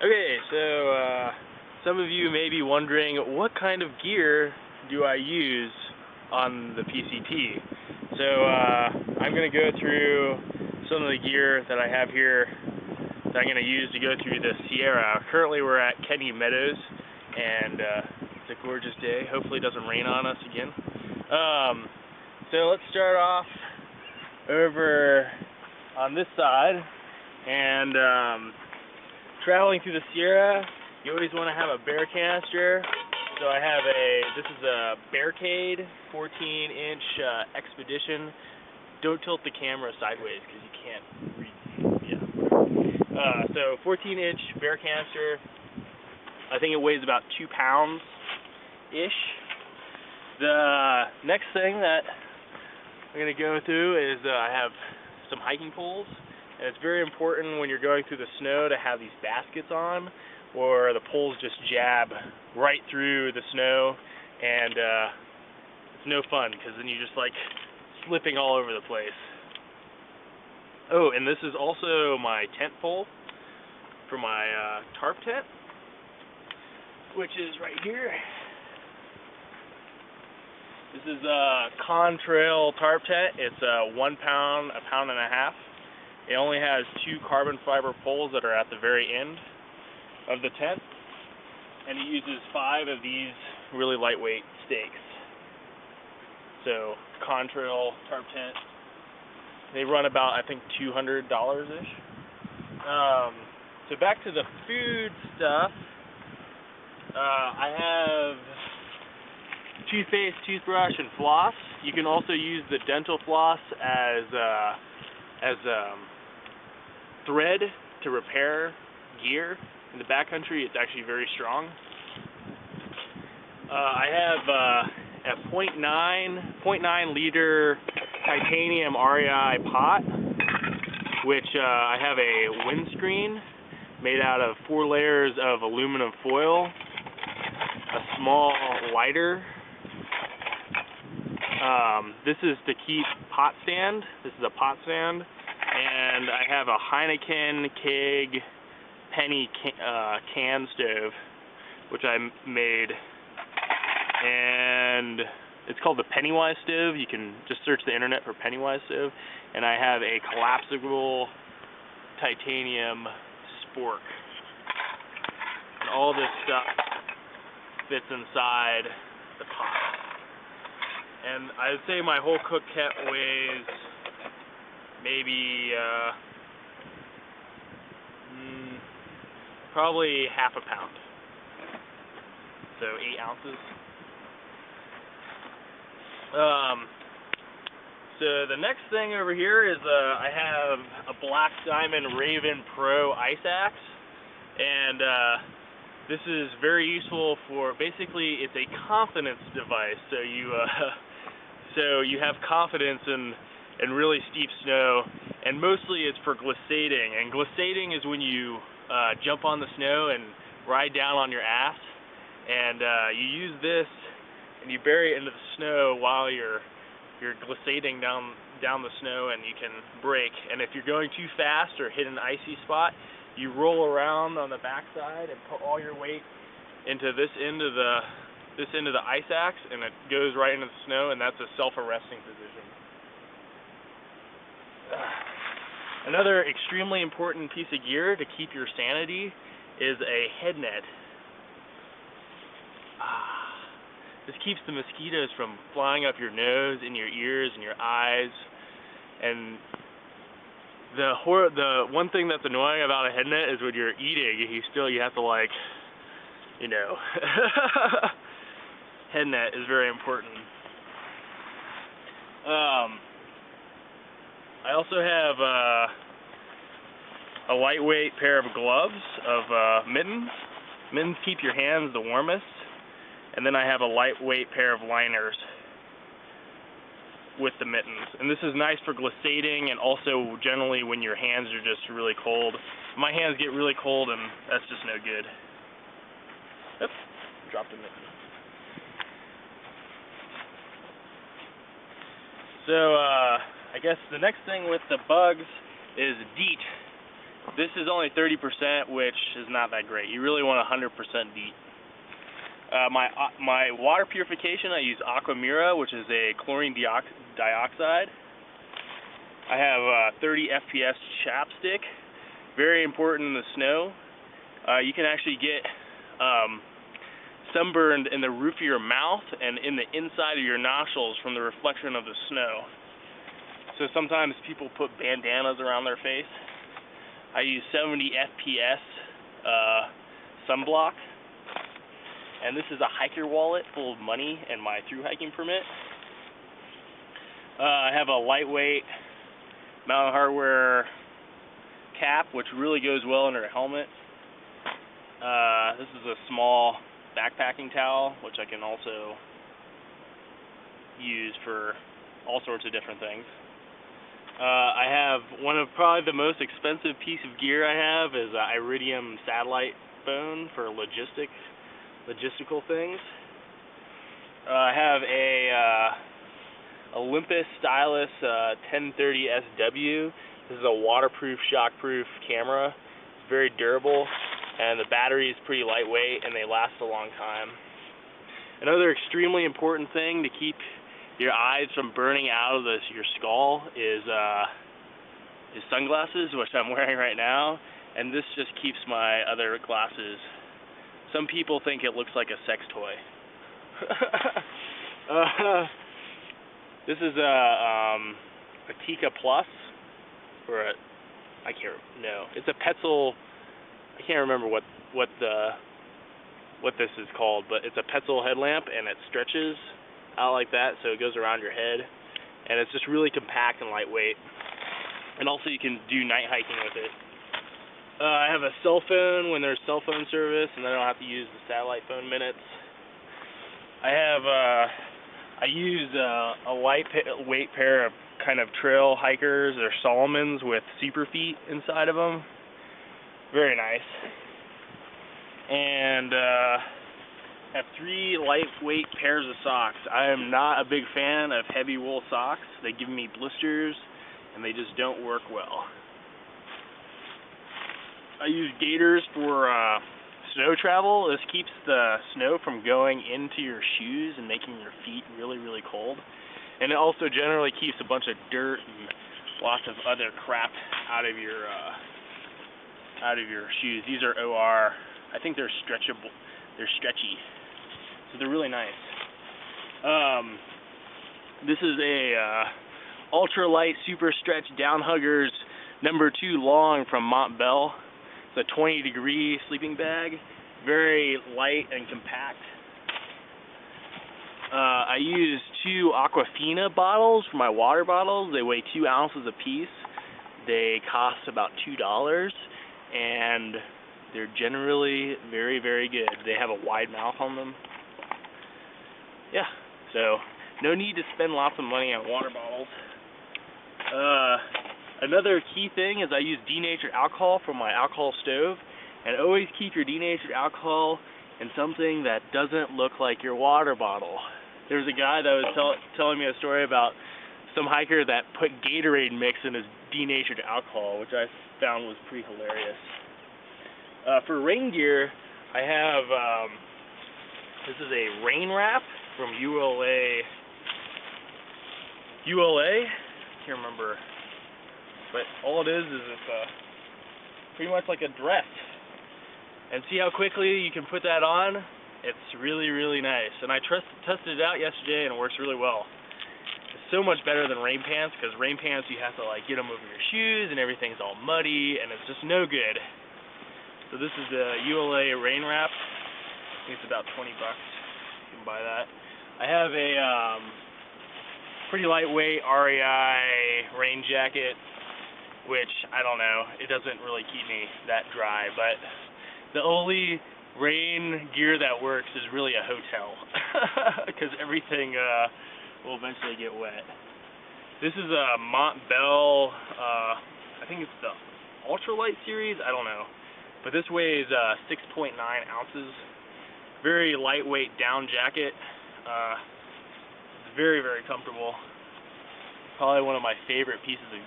Okay, so some of you may be wondering, what kind of gear do I use on the PCT? So I'm going to go through some of the gear that I have here that I'm going to use to go through the Sierra. Currently we're at Kenny Meadows, and it's a gorgeous day. Hopefully it doesn't rain on us again. So let's start off over on this side, and traveling through the Sierra, you always want to have a bear canister. So I have this is a Bearcade 14-inch Expedition. Don't tilt the camera sideways because you can't read. Yeah. So 14-inch bear canister. I think it weighs about 2 pounds-ish. The next thing that I'm going to go through is I have some hiking poles. And it's very important when you're going through the snow to have these baskets on, or the poles just jab right through the snow, and it's no fun because then you're just like slipping all over the place. Oh, and this is also my tent pole for my tarp tent, which is right here. This is a Contrail tarp tent. It's 1 pound, 1.5 pounds. It only has 2 carbon fiber poles that are at the very end of the tent, and it uses 5 of these really lightweight stakes. So Contrail tarp tent, they run about, I think, $200-ish. So back to the food stuff. I have toothpaste, toothbrush, and floss. You can also use the dental floss as thread to repair gear. In the backcountry, it's actually very strong. I have a 0.9 liter titanium REI pot, which I have a windscreen made out of 4 layers of aluminum foil, a small lighter. This is to keep pot stand. This is a pot stand. And I have a Heineken keg penny can stove, which I made, and it's called the Pennywise stove. You can just search the internet for Pennywise stove. And I have a collapsible titanium spork, and all this stuff fits inside the pot. And I would say my whole cook kit weighs maybe probably 1/2 pound, so 8 ounces. So the next thing over here is I have a Black Diamond Raven Pro ice axe, and this is very useful for, basically it's a confidence device. So you have confidence in really steep snow, and mostly it's for glissading. And glissading is when you jump on the snow and ride down on your ass, and you use this and you bury it into the snow while you're glissading down the snow, and you can brake. And if you're going too fast or hit an icy spot, you roll around on the backside and put all your weight into this end of the ice axe, and it goes right into the snow, and that's a self-arresting position. Another extremely important piece of gear to keep your sanity is a head net. This keeps the mosquitoes from flying up your nose, in your ears, and your eyes. And the one thing that's annoying about a head net is when you're eating, you have to, like, you know, head net is very important. I also have a lightweight pair of gloves of mittens. Mittens keep your hands the warmest. And then I have a lightweight pair of liners with the mittens. And this is nice for glissading, and also generally when your hands are just really cold. My hands get really cold, and that's just no good. Oops, dropped a mitten. So I guess the next thing with the bugs is DEET. This is only 30%, which is not that great. You really want 100% DEET. My water purification, I use Aquamira, which is a chlorine dioxide. I have 30 FPS chapstick, very important in the snow. You can actually get sunburned in the roof of your mouth and in the inside of your nostrils from the reflection of the snow. So sometimes people put bandanas around their face. I use 70 FPS sunblock. And this is a hiker wallet full of money and my thru hiking permit. I have a lightweight Mountain Hardwear cap, which really goes well under a helmet. This is a small backpacking towel, which I can also use for all sorts of different things. I have one of probably the most expensive piece of gear I have is an Iridium satellite phone for logistical things. I have a Olympus Stylus 1030 SW. This is a waterproof, shockproof camera. It's very durable, and the battery is pretty lightweight, and they last a long time. Another extremely important thing to keep your eyes from burning out of your skull is sunglasses, which I'm wearing right now, and this just keeps my other glasses. Some people think it looks like a sex toy. This is a Tika Plus, or I can't know. It's a Petzl. I can't remember what this is called, but it's a Petzl headlamp, and it stretches out like that, so it goes around your head, and it's just really compact and lightweight. And also, you can do night hiking with it. I have a cell phone when there's cell phone service, and then I don't have to use the satellite phone minutes. I use a lightweight pair of kind of trail hikers or Solomons with zebra feet inside of them. Very nice. And have 3 lightweight pairs of socks. I am not a big fan of heavy wool socks. They give me blisters, and they just don't work well. I use gaiters for snow travel. This keeps the snow from going into your shoes and making your feet really, really cold. And it also generally keeps a bunch of dirt and lots of other crap out of your shoes. These are OR. I think they're stretchable. They're stretchy, so they're really nice. This is a ultralight super stretch down huggers #2 long from Montbell. It's a 20-degree sleeping bag, very light and compact. I use 2 Aquafina bottles for my water bottles. They weigh 2 ounces apiece. They cost about $2, and they're generally very, very good. They have a wide mouth on them. Yeah, so no need to spend lots of money on water bottles. Another key thing is I use denatured alcohol for my alcohol stove, and always keep your denatured alcohol in something that doesn't look like your water bottle. There's a guy that was telling me a story about some hiker that put Gatorade mix in his denatured alcohol, which I found was pretty hilarious. For rain gear, I have, this is a rain wrap from ULA, can't remember, but all it is it's pretty much like a dress. And see how quickly you can put that on? It's really, really nice. And I tested it out yesterday, and it works really well. It's so much better than rain pants, because rain pants you have to like get them over your shoes, and everything's all muddy, and it's just no good. So this is the ULA rain wrap. I think it's about 20 bucks. You can buy that. I have a pretty lightweight REI rain jacket, which, I don't know, it doesn't really keep me that dry, but the only rain gear that works is really a hotel, because everything will eventually get wet. This is a Montbell, I think it's the Ultralight series, I don't know, but this weighs 6.9 ounces. Very lightweight down jacket. It's very, very comfortable. Probably one of my favorite pieces of